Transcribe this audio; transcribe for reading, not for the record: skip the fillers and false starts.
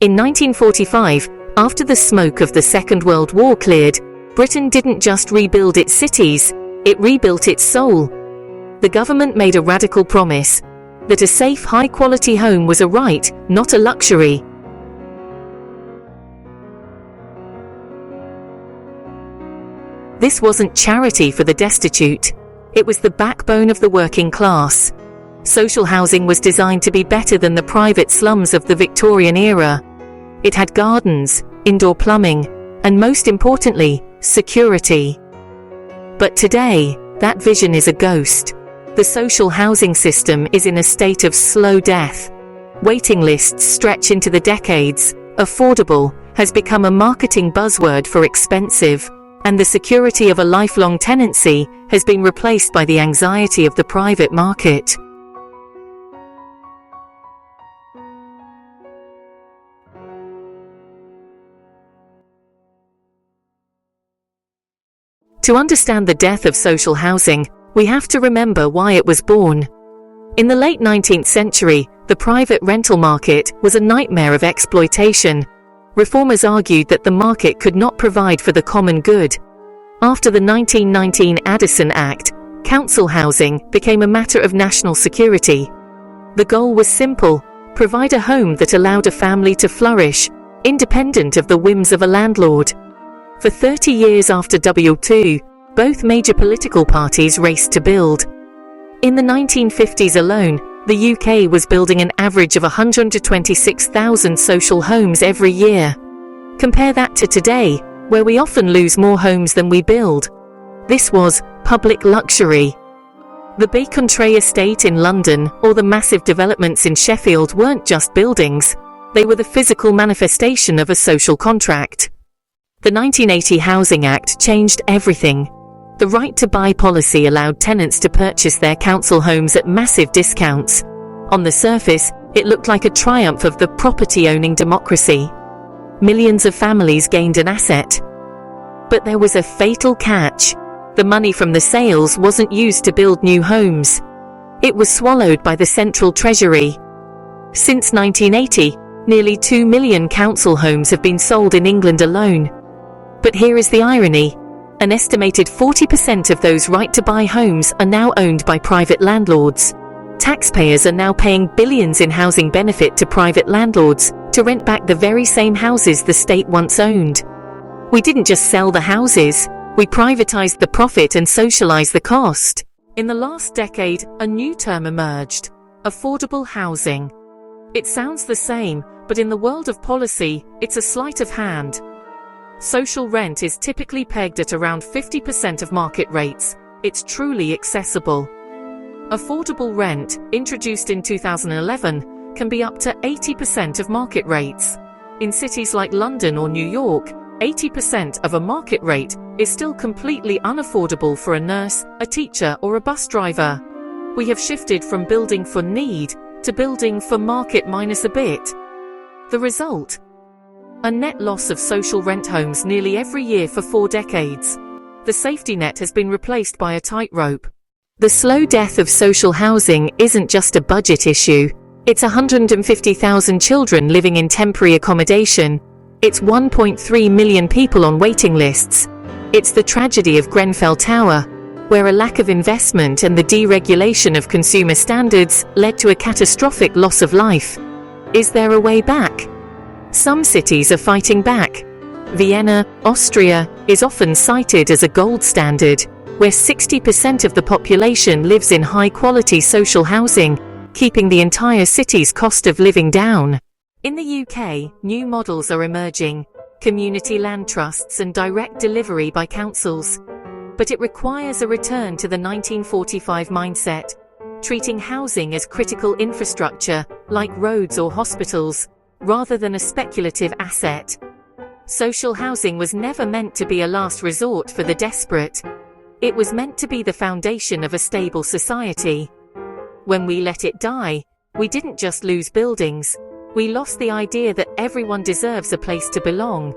In 1945, after the smoke of the Second World War cleared, Britain didn't just rebuild its cities, it rebuilt its soul. The government made a radical promise that a safe, high-quality home was a right, not a luxury. This wasn't charity for the destitute. It was the backbone of the working class. Social housing was designed to be better than the private slums of the Victorian era. It had gardens, indoor plumbing, and most importantly, security. But today, that vision is a ghost. The social housing system is in a state of slow death. Waiting lists stretch into the decades. Affordable has become a marketing buzzword for expensive, and the security of a lifelong tenancy has been replaced by the anxiety of the private market. To understand the death of social housing, we have to remember why it was born. In the late 19th century, the private rental market was a nightmare of exploitation. Reformers argued that the market could not provide for the common good. After the 1919 Addison Act, council housing became a matter of national security. The goal was simple: provide a home that allowed a family to flourish, independent of the whims of a landlord. For 30 years after World War II, both major political parties raced to build. In the 1950s alone, the UK was building an average of 126,000 social homes every year. Compare that to today, where we often lose more homes than we build. This was public luxury. The Bacon-Tray estate in London or the massive developments in Sheffield weren't just buildings, they were the physical manifestation of a social contract. The 1980 Housing Act changed everything. The right-to-buy policy allowed tenants to purchase their council homes at massive discounts. On the surface, it looked like a triumph of the property-owning democracy. Millions of families gained an asset. But there was a fatal catch. The money from the sales wasn't used to build new homes. It was swallowed by the central treasury. Since 1980, nearly 2 million council homes have been sold in England alone. But here is the irony. An estimated 40% of those right-to-buy homes are now owned by private landlords. Taxpayers are now paying billions in housing benefit to private landlords to rent back the very same houses the state once owned. We didn't just sell the houses, we privatized the profit and socialized the cost. In the last decade, a new term emerged: affordable housing. It sounds the same, but in the world of policy, it's a sleight of hand. Social rent is typically pegged at around 50% of market rates. It's truly accessible. Affordable rent, introduced in 2011, can be up to 80% of market rates. In cities like London or New York, 80% of a market rate is still completely unaffordable for a nurse, a teacher, or a bus driver. We have shifted from building for need to building for market minus a bit. The result? A net loss of social rent homes nearly every year for 4 decades. The safety net has been replaced by a tightrope. The slow death of social housing isn't just a budget issue. It's 150,000 children living in temporary accommodation. It's 1.3 million people on waiting lists. It's the tragedy of Grenfell Tower, where a lack of investment and the deregulation of consumer standards led to a catastrophic loss of life. Is there a way back? Some cities are fighting back. Vienna, Austria, is often cited as a gold standard, where 60% of the population lives in high-quality social housing, keeping the entire city's cost of living down. In the UK, new models are emerging: community land trusts and direct delivery by councils. But it requires a return to the 1945 mindset, treating housing as critical infrastructure, like roads or hospitals, rather than a speculative asset. Social housing was never meant to be a last resort for the desperate. It was meant to be the foundation of a stable society. When we let it die, we didn't just lose buildings, we lost the idea that everyone deserves a place to belong.